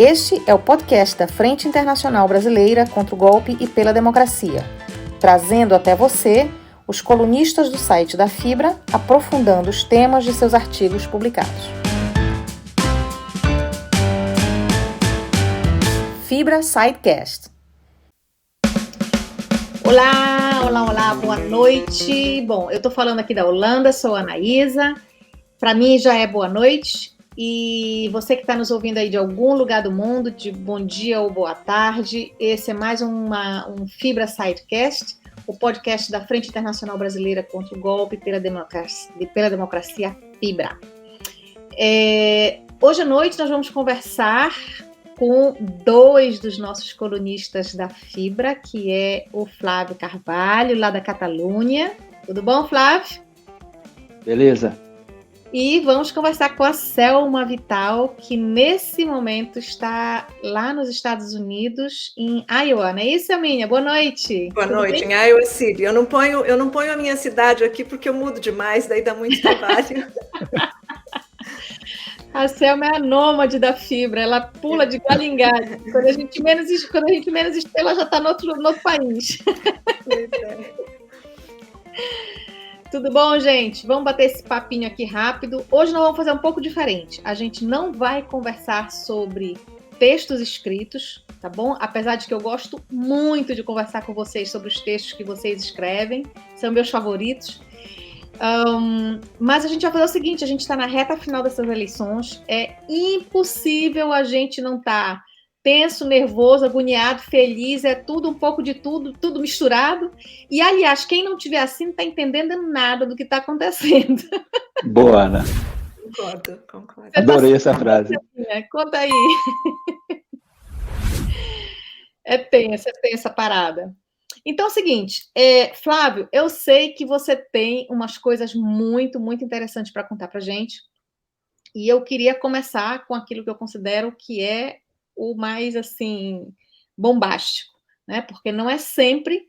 Este é o podcast da Frente Internacional Brasileira contra o Golpe e pela Democracia, trazendo até você os colunistas do site da Fibra, aprofundando os temas de seus artigos publicados. Fibra Sidecast. Olá, boa noite. Bom, eu estou falando aqui da Holanda, sou a Anaísa. Para mim já é boa noite. E você que está nos ouvindo aí de algum lugar do mundo, de bom dia ou boa tarde, esse é mais um Fibra Sidecast, o podcast da Frente Internacional Brasileira contra o Golpe pela Democracia, Fibra. Hoje à noite nós vamos conversar com dois dos nossos colunistas da Fibra, que é o Flávio Carvalho, lá da Catalunha. Tudo bom, Flávio? Beleza. E vamos conversar com a Selma Vital, que nesse momento está lá nos Estados Unidos, em Iowa. Não é isso, Selminha? Boa noite. Boa noite, em Iowa City. Eu não ponho a minha cidade aqui porque eu mudo demais, daí dá muito trabalho. A Selma é a nômade da Fibra, ela pula de galho em galho. Quando a gente menos espera, ela já está no outro país. Pois é. Tudo bom, gente? Vamos bater esse papinho aqui rápido. Hoje nós vamos fazer um pouco diferente. A gente não vai conversar sobre textos escritos, tá bom? Apesar de que eu gosto muito de conversar com vocês sobre os textos que vocês escrevem. São meus favoritos. Mas a gente vai fazer o seguinte, a gente está na reta final dessas eleições. É impossível a gente não estar tenso, nervoso, agoniado, feliz, é tudo um pouco de tudo misturado. E, aliás, quem não tiver assim não está entendendo nada do que está acontecendo. Boa, Ana. Concordo. Adorei essa frase. Conta aí. É tensa essa parada. Então é o seguinte, Flávio, eu sei que você tem umas coisas muito, muito interessantes para contar para a gente. E eu queria começar com aquilo que eu considero que é o mais, assim, bombástico, né? Porque não é sempre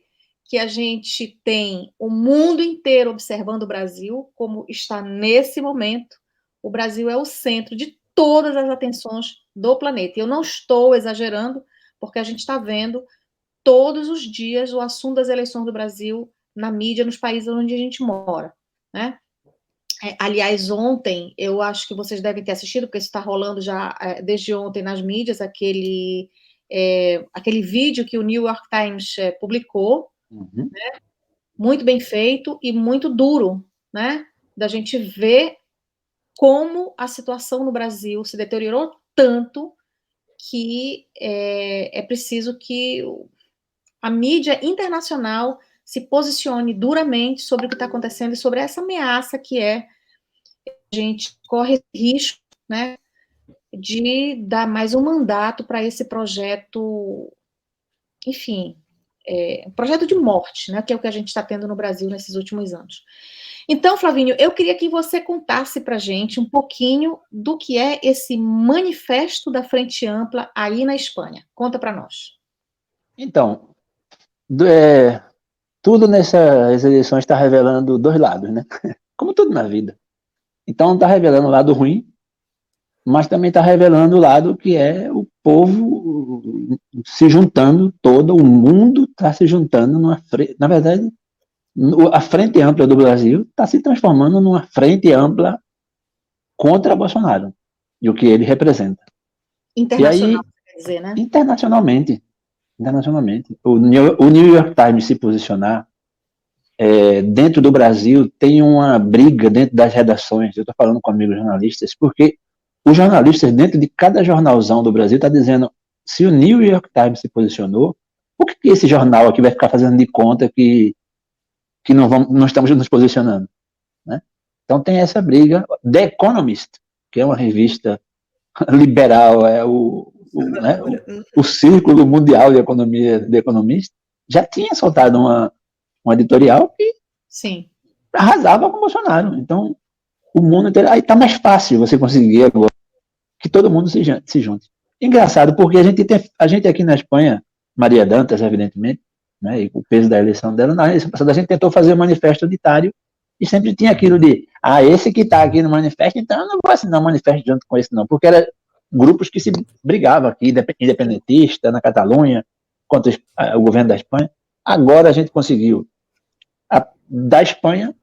que a gente tem o mundo inteiro observando o Brasil, como está nesse momento. O Brasil é o centro de todas as atenções do planeta. E eu não estou exagerando, porque a gente está vendo todos os dias o assunto das eleições do Brasil na mídia, nos países onde a gente mora, né? Aliás, ontem, eu acho que vocês devem ter assistido, porque isso está rolando já desde ontem nas mídias, aquele vídeo que o New York Times publicou, né? Muito bem feito e muito duro, né? Da gente ver como a situação no Brasil se deteriorou tanto que é preciso que a mídia internacional se posicione duramente sobre o que está acontecendo e sobre essa ameaça que a gente corre risco, né, de dar mais um mandato para esse projeto, enfim, um projeto de morte, né, que é o que a gente está tendo no Brasil nesses últimos anos. Então, Flavinho, eu queria que você contasse para a gente um pouquinho do que é esse manifesto da Frente Ampla aí na Espanha. Conta para nós. Então, tudo nessas eleições está revelando dois lados, né? Como tudo na vida. Então está revelando o lado ruim, mas também está revelando o lado que é o povo se juntando, todo o mundo está se juntando na verdade, a Frente Ampla do Brasil está se transformando numa Frente Ampla contra Bolsonaro e o que ele representa. Internacional, e aí, quer dizer, né? Internacionalmente. O New York Times se posicionar dentro do Brasil tem uma briga dentro das redações. Eu estou falando com amigos jornalistas, porque os jornalistas dentro de cada jornalzão do Brasil estão dizendo, se o New York Times se posicionou, por que esse jornal aqui vai ficar fazendo de conta que não estamos nos posicionando? Né? Então tem essa briga. The Economist, que é uma revista liberal, o Círculo Mundial de Economia, The Economist, já tinha soltado um editorial que Sim. arrasava com o Bolsonaro. Então, o mundo inteiro... Aí está mais fácil você conseguir agora que todo mundo se junte. Engraçado, porque a gente aqui na Espanha, Maria Dantas, evidentemente, né, e o peso da eleição dela, na eleição passada a gente tentou fazer um manifesto unitário e sempre tinha aquilo de, esse que está aqui no manifesto, então eu não vou assinar um manifesto junto com esse não, porque era grupos que se brigavam aqui, independentista, na Catalunha, contra o governo da Espanha. Agora a gente conseguiu, da Espanha,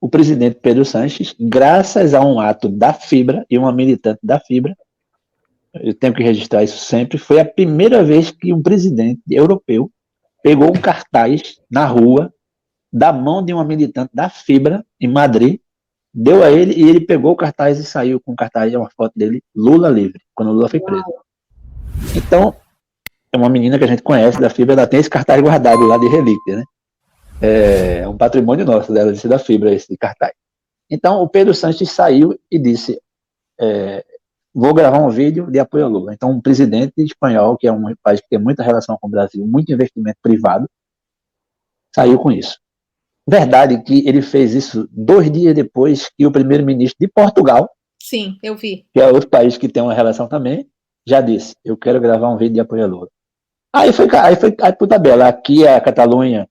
o presidente Pedro Sánchez, graças a um ato da Fibra, e uma militante da Fibra, eu tenho que registrar isso sempre, foi a primeira vez que um presidente europeu pegou um cartaz na rua, da mão de uma militante da Fibra, em Madrid, deu a ele, e ele pegou o cartaz e saiu com o cartaz, uma foto dele, Lula livre, quando o Lula foi preso. Então, é uma menina que a gente conhece da Fibra, ela tem esse cartaz guardado lá de relíquia, né? É um patrimônio nosso, dela disse da Fibra, esse cartaz. Então, o Pedro Sánchez saiu e disse, vou gravar um vídeo de apoio ao Lula. Então, um presidente espanhol, que é um país que tem muita relação com o Brasil, muito investimento privado, saiu com isso. Verdade que ele fez isso 2 dias depois que o primeiro-ministro de Portugal, sim, eu vi, que é outro país que tem uma relação também, já disse, eu quero gravar um vídeo de apoio ao Lula. Aí foi por tabela. Aqui é a Catalunha,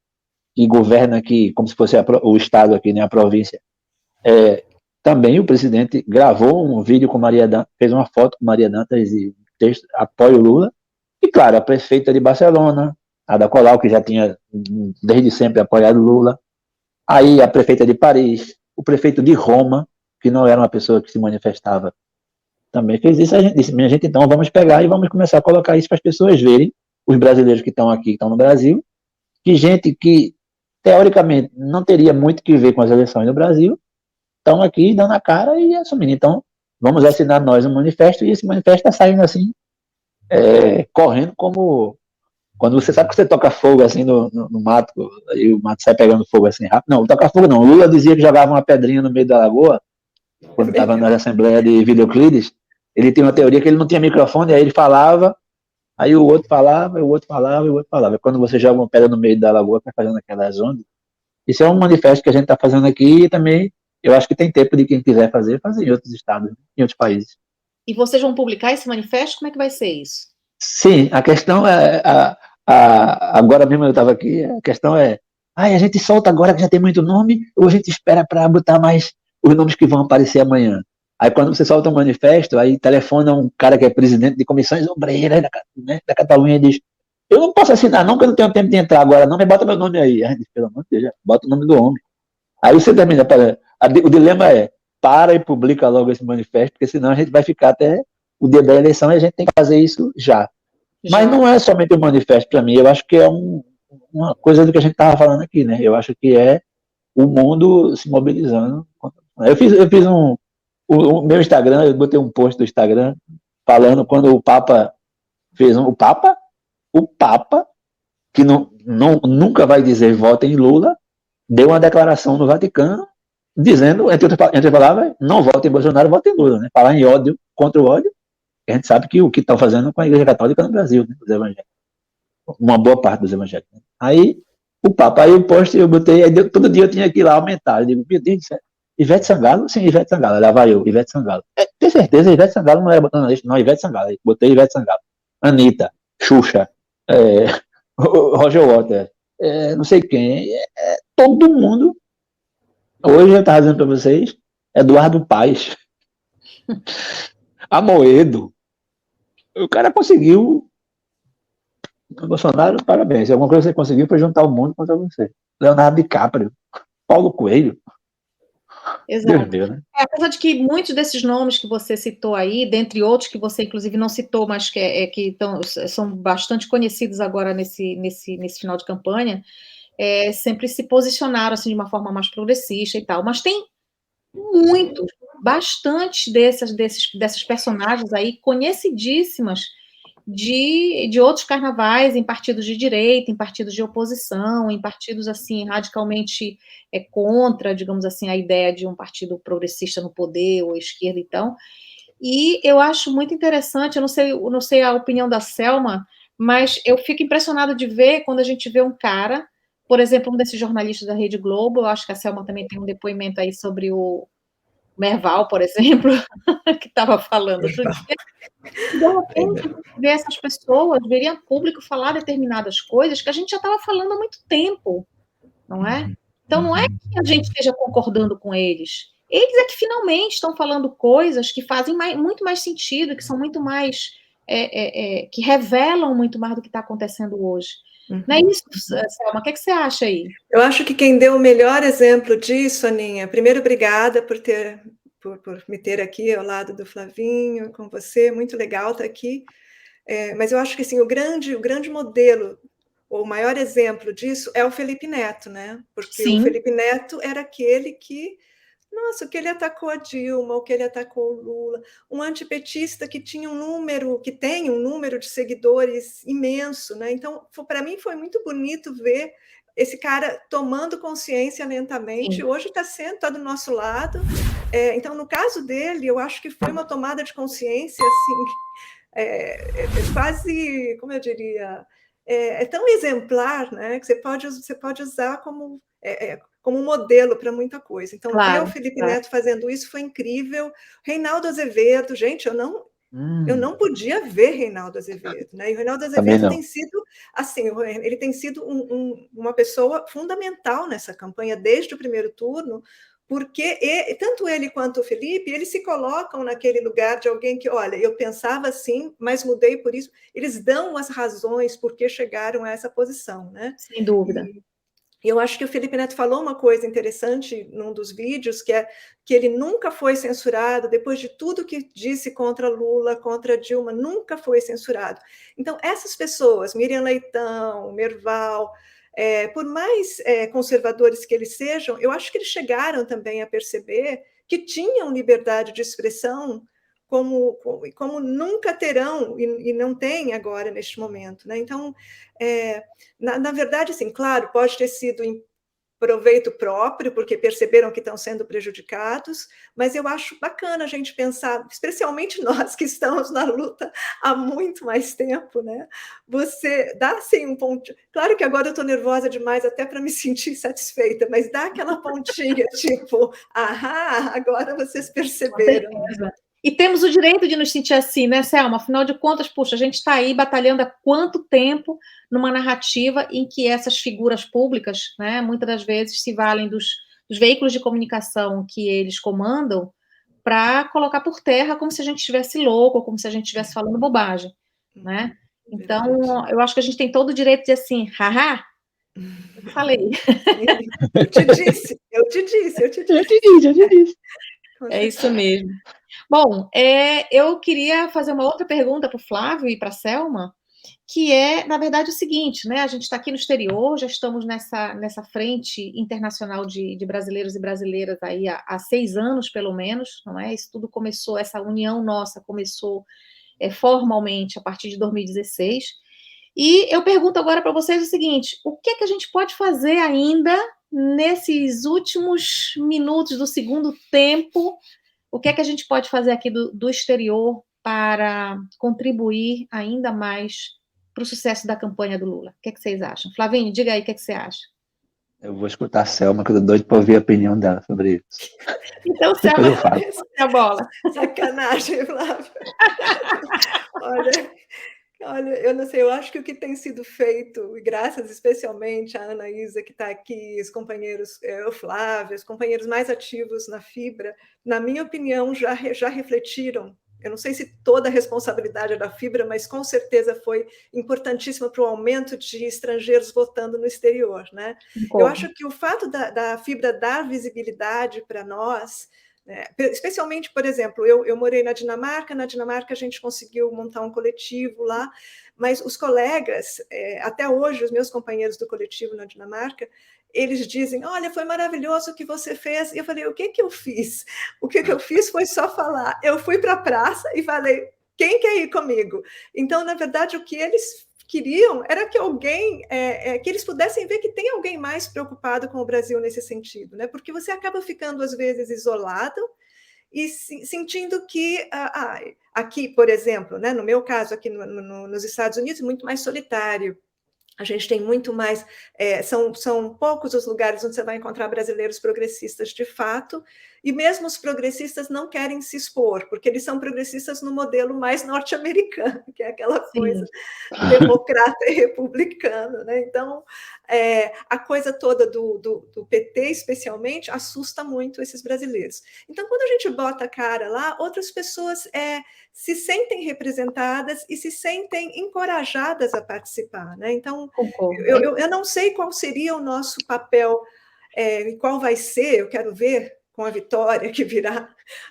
que governa aqui, como se fosse o Estado aqui, né, a província. Também o presidente gravou um vídeo com Maria Dantas, fez uma foto com Maria Dantas e texto, apoio Lula. E, claro, a prefeita de Barcelona, Ada Colau, que já tinha desde sempre apoiado Lula. Aí a prefeita de Paris, o prefeito de Roma, que não era uma pessoa que se manifestava, também fez isso. A gente disse, minha gente, então vamos pegar e vamos começar a colocar isso para as pessoas verem, os brasileiros que estão aqui, que estão no Brasil, que gente que, teoricamente, não teria muito que ver com as eleições no Brasil, estão aqui dando a cara e assumindo. Então, vamos assinar nós um manifesto, e esse manifesto está saindo assim, correndo como... Quando você sabe que você toca fogo assim no mato, e o mato sai pegando fogo assim rápido. Não, toca fogo não. O Lula dizia que jogava uma pedrinha no meio da lagoa, quando estava na Assembleia de Videoclides. Ele tinha uma teoria que ele não tinha microfone, aí ele falava, aí o outro falava, o outro falava, e o outro falava. Quando você joga uma pedra no meio da lagoa, vai fazendo aquelas ondas. Isso é um manifesto que a gente está fazendo aqui, e também eu acho que tem tempo de quem quiser fazer em outros estados, em outros países. E vocês vão publicar esse manifesto? Como é que vai ser isso? Sim, a questão é, agora mesmo eu estava aqui, a questão é, a gente solta agora que já tem muito nome, ou a gente espera para botar mais os nomes que vão aparecer amanhã? Aí quando você solta um manifesto, aí telefona um cara que é presidente de comissões obreiras da Catalunha e diz, eu não posso assinar não, porque eu não tenho tempo de entrar agora não, mas bota meu nome aí. Aí diz, pelo amor de Deus, bota o nome do homem. Aí você termina, o dilema é, para e publica logo esse manifesto, porque senão a gente vai ficar até o dia da eleição e a gente tem que fazer isso já. Mas não é somente um manifesto para mim, eu acho que é uma coisa do que a gente estava falando aqui, né? Eu acho que é o mundo se mobilizando. Eu fiz o meu Instagram, eu botei um post do Instagram falando quando o Papa fez o Papa, que nunca vai dizer votem em Lula, deu uma declaração no Vaticano dizendo, entre palavras, não votem em Bolsonaro, votem em Lula, né? Falar em ódio, contra o ódio. A gente sabe que o que estão fazendo com a Igreja Católica no Brasil, né, os evangélicos. Uma boa parte dos evangélicos. Né? Aí, o Papa, aí eu postei, eu botei, todo dia eu tinha que ir lá aumentar. Eu digo, meu Deus do céu, Ivete Sangalo? Sim, Ivete Sangalo. Lá vai eu, Ivete Sangalo. Tem certeza, Ivete Sangalo não era botando na lista, não, Ivete Sangalo. Aí, botei Ivete Sangalo. Anitta, Xuxa, Roger Waters, não sei quem, todo mundo. Hoje eu estava dizendo para vocês, Eduardo Paes, Amoedo. O cara conseguiu. O Bolsonaro, parabéns. Alguma coisa que você conseguiu foi juntar o mundo contra você. Leonardo DiCaprio, Paulo Coelho. Exato. Deus, né? Apesar de que muitos desses nomes que você citou aí, dentre outros que você inclusive não citou, mas que são bastante conhecidos agora nesse final de campanha, sempre se posicionaram assim, de uma forma mais progressista e tal. Mas tem bastante dessas personagens aí conhecidíssimas de outros carnavais, em partidos de direita, em partidos de oposição, em partidos assim radicalmente contra, digamos assim, a ideia de um partido progressista no poder ou esquerda, então. E eu acho muito interessante, eu não sei a opinião da Selma, mas eu fico impressionada de ver quando a gente vê um cara, por exemplo, um desses jornalistas da Rede Globo, eu acho que a Selma também tem um depoimento aí sobre o Merval, por exemplo, que estava falando outro dia. De repente, ver essas pessoas, veria a público falar determinadas coisas que a gente já estava falando há muito tempo, não é? Então, não é que a gente esteja concordando com eles, eles é que finalmente estão falando coisas que fazem muito mais sentido, que são muito mais, que revelam muito mais do que está acontecendo hoje. Não é isso, Selma? O que você acha aí? Eu acho que quem deu o melhor exemplo disso, Aninha, primeiro, obrigada por me ter aqui ao lado do Flavinho, com você, muito legal estar aqui. Mas eu acho que assim, o grande modelo, o maior exemplo disso é o Felipe Neto, né? Porque Sim. o Felipe Neto era aquele que, nossa, o que ele atacou a Dilma, o que ele atacou o Lula, um antipetista que tinha que tem um número de seguidores imenso, né? Então, para mim foi muito bonito ver esse cara tomando consciência lentamente. Sim. Hoje está do nosso lado. Então, no caso dele, eu acho que foi uma tomada de consciência assim, quase, como eu diria, tão exemplar, né? Que você pode usar como modelo para muita coisa. Então, ver o Felipe Neto fazendo isso foi incrível. Reinaldo Azevedo, gente, eu não podia ver Reinaldo Azevedo, né? E o Reinaldo Azevedo tem sido, assim, ele tem sido uma pessoa fundamental nessa campanha desde o primeiro turno, porque tanto ele quanto o Felipe, eles se colocam naquele lugar de alguém que, olha, eu pensava assim, mas mudei por isso. Eles dão as razões por que chegaram a essa posição, né? Sem dúvida. E eu acho que o Felipe Neto falou uma coisa interessante num dos vídeos, que é que ele nunca foi censurado, depois de tudo que disse contra Lula, contra Dilma, nunca foi censurado. Então, essas pessoas, Miriam Leitão, Merval, por mais conservadores que eles sejam, eu acho que eles chegaram também a perceber que tinham liberdade de expressão como nunca terão e não têm agora neste momento, né? Então, na verdade, assim, claro, pode ter sido em proveito próprio, porque perceberam que estão sendo prejudicados, mas eu acho bacana a gente pensar, especialmente nós que estamos na luta há muito mais tempo, né? Você dá assim um ponto. Claro que agora eu estou nervosa demais até para me sentir satisfeita, mas dá aquela pontinha, tipo, agora vocês perceberam. E temos o direito de nos sentir assim, né, Selma? Afinal de contas, puxa, a gente está aí batalhando há quanto tempo numa narrativa em que essas figuras públicas, né, muitas das vezes se valem dos veículos de comunicação que eles comandam para colocar por terra como se a gente estivesse louco, ou como se a gente estivesse falando bobagem, né? Então, eu acho que a gente tem todo o direito de assim, haha, eu falei. Eu te disse. É isso mesmo. Bom, eu queria fazer uma outra pergunta para o Flávio e para a Selma, que é, na verdade, o seguinte, né? A gente está aqui no exterior, já estamos nessa frente internacional de brasileiros e brasileiras aí há 6 anos, pelo menos, não é? Isso tudo começou, essa união nossa começou formalmente a partir de 2016. E eu pergunto agora para vocês o seguinte: o que é que a gente pode fazer ainda nesses últimos minutos do segundo tempo? O que é que a gente pode fazer aqui do exterior para contribuir ainda mais para o sucesso da campanha do Lula? O que é que vocês acham? Flavinho, diga aí o que é que você acha. Eu vou escutar a Selma, que eu tô doido para ouvir a opinião dela sobre isso. Então, Selma, eu falo. a bola. Sacanagem, Flávio. Olha, eu não sei, eu acho que o que tem sido feito, e graças especialmente à Anaísa, que está aqui, os companheiros, o Flávio, os companheiros mais ativos na Fibra, na minha opinião, já refletiram. Eu não sei se toda a responsabilidade é da Fibra, mas com certeza foi importantíssima para o aumento de estrangeiros votando no exterior, né? Eu acho que o fato da Fibra dar visibilidade para nós, especialmente, por exemplo, eu morei na Dinamarca a gente conseguiu montar um coletivo lá, mas os colegas, até hoje, os meus companheiros do coletivo na Dinamarca, eles dizem, olha, foi maravilhoso o que você fez. E eu falei, o que eu fiz? O que eu fiz foi só falar. Eu fui para a praça e falei, quem quer ir comigo? Então, na verdade, o que eles queriam era que alguém, que eles pudessem ver que tem alguém mais preocupado com o Brasil nesse sentido, né? Porque você acaba ficando, às vezes, isolado e sentindo que, aqui, por exemplo, né, no meu caso, aqui nos Estados Unidos, muito mais solitário. A gente tem muito mais, são poucos os lugares onde você vai encontrar brasileiros progressistas de fato, E mesmo os progressistas não querem se expor, porque eles são progressistas no modelo mais norte-americano, que é aquela coisa democrata e republicano, né? Então, a coisa toda do PT, especialmente, assusta muito esses brasileiros. Então, quando a gente bota a cara lá, outras pessoas se sentem representadas e se sentem encorajadas a participar, né? Então, eu não sei qual seria o nosso papel, e qual vai ser, eu quero ver com a vitória que virá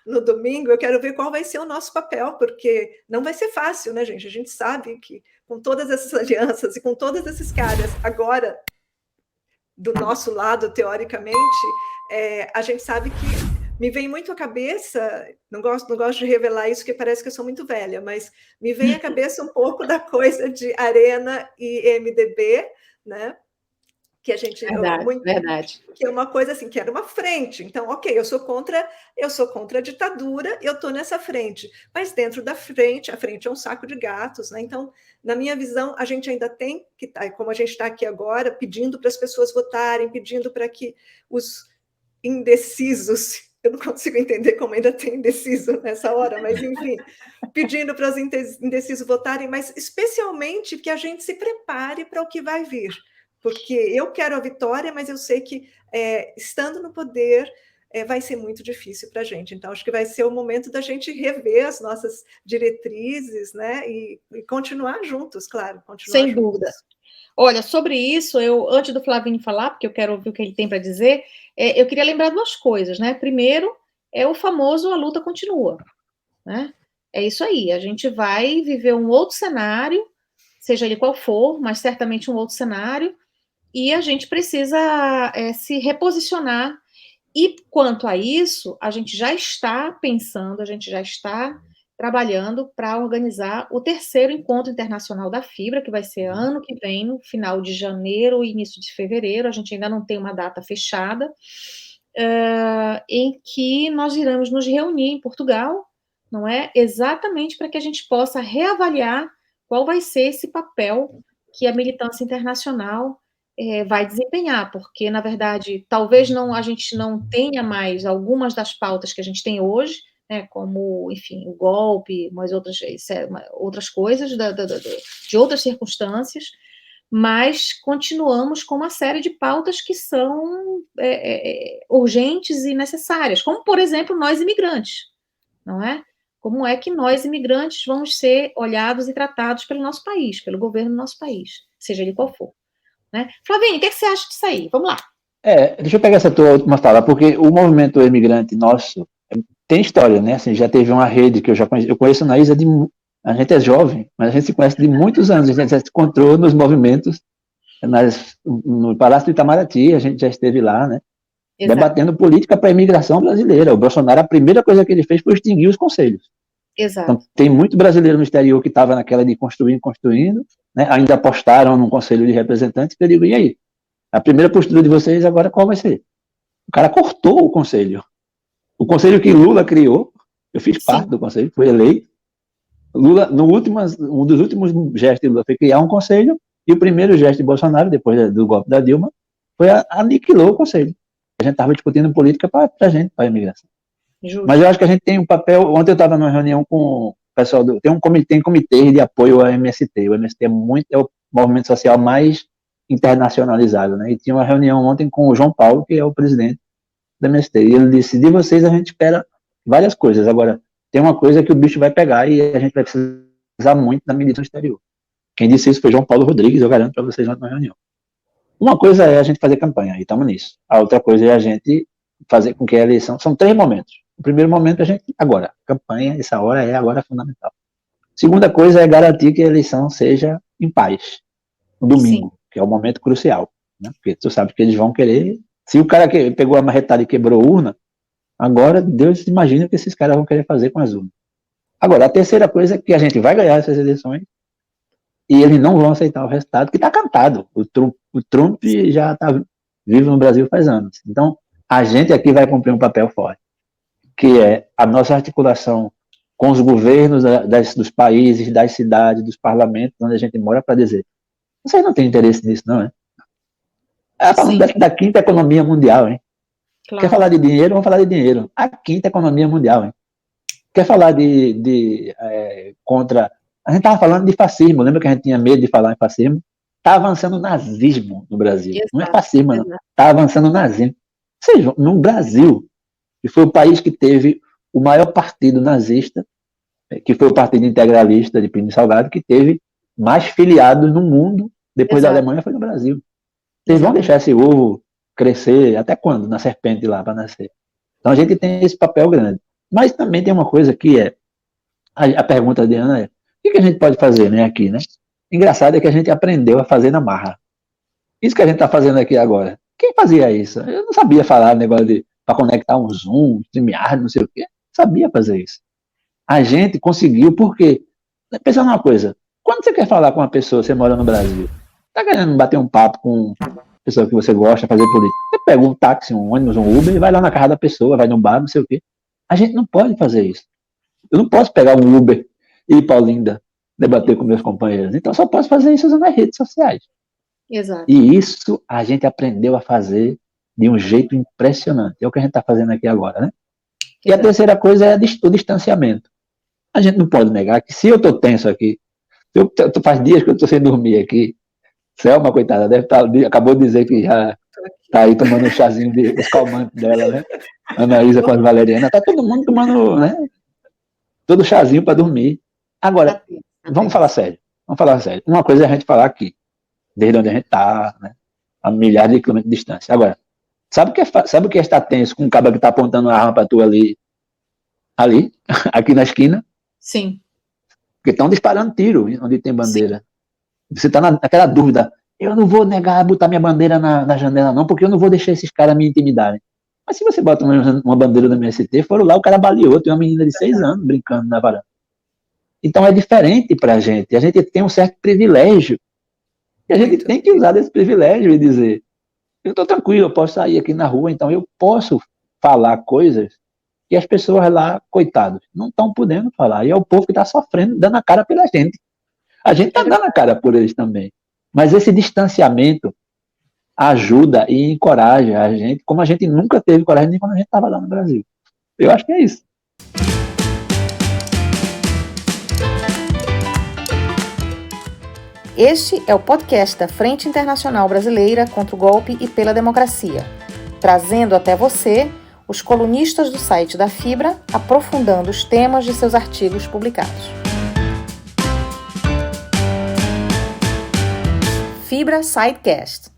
no domingo, eu quero ver qual vai ser o nosso papel, porque não vai ser fácil, né, gente? A gente sabe que com todas essas alianças e com todos esses caras agora do nosso lado, teoricamente, a gente sabe que me vem muito à cabeça, não gosto de revelar isso, porque parece que eu sou muito velha, mas me vem à cabeça um pouco da coisa de Arena e MDB, né? Que a gente verdade. Que é uma coisa assim, que era uma frente. Então, ok, eu sou contra a ditadura, eu estou nessa frente. Mas dentro da frente, a frente é um saco de gatos, né? Então, na minha visão, a gente ainda tem que estar, como a gente está aqui agora, pedindo para as pessoas votarem, pedindo para que os indecisos, eu não consigo entender como ainda tem indeciso nessa hora, mas enfim, pedindo para os indecisos votarem, mas especialmente que a gente se prepare para o que vai vir. Porque eu quero a vitória, mas eu sei que, estando no poder, vai ser muito difícil para a gente. Então, acho que vai ser o momento da gente rever as nossas diretrizes, né? E continuar juntos, claro. Sem dúvida. Olha, sobre isso, antes do Flavinho falar, porque eu quero ouvir o que ele tem para dizer, eu queria lembrar duas coisas, né? Primeiro, o famoso a luta continua, né? É isso aí, a gente vai viver um outro cenário, seja ele qual for, mas certamente um outro cenário, e a gente precisa se reposicionar. E quanto a isso, a gente já está pensando, a gente já está trabalhando para organizar o terceiro encontro internacional da fibra, que vai ser ano que vem, no final de janeiro, início de fevereiro. A gente ainda não tem uma data fechada, em que nós iremos nos reunir em Portugal, não é? Exatamente para que a gente possa reavaliar qual vai ser esse papel que a militância internacional vai desempenhar, porque, na verdade, talvez a gente não tenha mais algumas das pautas que a gente tem hoje, né, como, enfim, o golpe, mas outras coisas de outras circunstâncias, mas continuamos com uma série de pautas que são urgentes e necessárias, como, por exemplo, nós imigrantes, não é? Como é que nós imigrantes vamos ser olhados e tratados pelo nosso país, pelo governo do nosso país, seja ele qual for. Né? Flavinho, o que você acha disso aí? Vamos lá. Deixa eu pegar essa tua última fala, porque o movimento imigrante nosso tem história, né? Assim, já teve uma rede que eu conheço na Isa a gente é jovem, mas a gente se conhece de muitos anos, a gente já se encontrou nos movimentos no Palácio do Itamaraty, a gente já esteve lá, né? Exato. Debatendo política para a imigração brasileira. O Bolsonaro, a primeira coisa que ele fez foi extinguir os conselhos. Exato. Então, tem muito brasileiro no exterior que estava naquela de construindo, né? Ainda apostaram num conselho de representantes, que eu digo, e aí? A primeira postura de vocês agora qual vai ser? O cara cortou o conselho. O conselho que Lula criou, eu fiz parte do conselho, fui eleito. Lula, um dos últimos gestos de Lula foi criar um conselho, e o primeiro gesto de Bolsonaro, depois do golpe da Dilma, foi aniquilou o conselho. A gente estava discutindo política para a gente, para a imigração. Justo. Mas eu acho que a gente tem um papel. Ontem eu estava numa reunião com o pessoal tem um comitê de apoio ao MST. O MST é o movimento social mais internacionalizado, né? E tinha uma reunião ontem com o João Paulo, que é o presidente do MST, e ele disse: de vocês a gente espera várias coisas. Agora, tem uma coisa que o bicho vai pegar e a gente vai precisar muito da militância exterior. Quem disse isso foi João Paulo Rodrigues, eu garanto para vocês na reunião. Uma coisa é a gente fazer campanha, e estamos nisso. A outra coisa é a gente fazer com que a eleição... São 3 momentos. O primeiro momento a gente... Agora, campanha, essa hora é fundamental. Segunda coisa é garantir que a eleição seja em paz, no domingo, sim, que é o momento crucial, né? Porque tu sabe que eles vão querer... Se o cara que pegou a marretada e quebrou a urna, agora Deus imagina o que esses caras vão querer fazer com as urnas. Agora, a terceira coisa é que a gente vai ganhar essas eleições e eles não vão aceitar o resultado, que está cantado. O Trump já está vivo no Brasil faz anos. Então, a gente aqui vai cumprir um papel forte, que é a nossa articulação com os governos dos países, das cidades, dos parlamentos onde a gente mora, para dizer: vocês não têm interesse nisso, não, é? É falando da 5ª economia mundial, hein? Claro. Quer falar de dinheiro? Vamos falar de dinheiro. A quinta economia mundial, hein? Quer falar contra... A gente estava falando de fascismo, lembra que a gente tinha medo de falar em fascismo? Está avançando o nazismo no Brasil. Exato, Não é fascismo, não. exato. Está avançando o nazismo. Ou seja, no Brasil, que foi o país que teve o maior partido nazista, que foi o Partido Integralista de Plínio Salgado, que teve mais filiados no mundo, depois da Exato. Alemanha, foi no Brasil. Vocês vão deixar esse ovo crescer até quando? Na serpente lá, para nascer. Então a gente tem esse papel grande. Mas também tem uma coisa que é, a pergunta de Ana é, o que a gente pode fazer, né, aqui, né? Engraçado é que a gente aprendeu a fazer na marra. Isso que a gente está fazendo aqui agora. Quem fazia isso? Eu não sabia falar negócio de para conectar um Zoom, StreamYard, não sei o quê. Não sabia fazer isso. A gente conseguiu porque, pensa numa coisa, quando você quer falar com uma pessoa, você mora no Brasil, tá querendo bater um papo com uma pessoa que você gosta, fazer política, você pega um táxi, um ônibus, um Uber e vai lá na casa da pessoa, vai no bar, não sei o quê. A gente não pode fazer isso. Eu não posso pegar um Uber e ir para Olinda debater com meus companheiros. Então, só posso fazer isso usando as redes sociais. Exato. E isso a gente aprendeu a fazer de um jeito impressionante. É o que a gente está fazendo aqui agora, né? E a terceira coisa é o distanciamento. A gente não pode negar que se eu estou tenso aqui, faz dias que eu estou sem dormir aqui, Selma, coitada, deve estar, acabou de dizer que já está aí tomando um chazinho de escalmante dela, né? Anaísa com as valerianas, está todo mundo tomando, né? Todo chazinho para dormir. Agora, vamos falar sério. Uma coisa é a gente falar aqui, desde onde a gente está, né? A milhares de quilômetros de distância. Agora, sabe o que é estar tenso com um cara que está apontando a arma para tu ali, aqui na esquina? Sim. Porque estão disparando tiro onde tem bandeira. Sim. Você está naquela dúvida. Eu não vou negar botar minha bandeira na janela, não, porque eu não vou deixar esses caras me intimidarem. Mas se você bota uma bandeira da MST, foram lá, o cara baleou, tem uma menina de 6 anos brincando na varanda. Então é diferente para a gente. A gente tem um certo privilégio. E a gente tem que usar desse privilégio e dizer, eu estou tranquilo, eu posso sair aqui na rua, então eu posso falar coisas que as pessoas lá, coitados, não estão podendo falar. E é o povo que está sofrendo, dando a cara pela gente. A gente está dando a cara por eles também. Mas esse distanciamento ajuda e encoraja a gente, como a gente nunca teve coragem nem quando a gente estava lá no Brasil. Eu acho que é isso. Este é o podcast da Frente Internacional Brasileira contra o Golpe e pela Democracia, trazendo até você os colunistas do site da Fibra, aprofundando os temas de seus artigos publicados. Fibra Sidecast.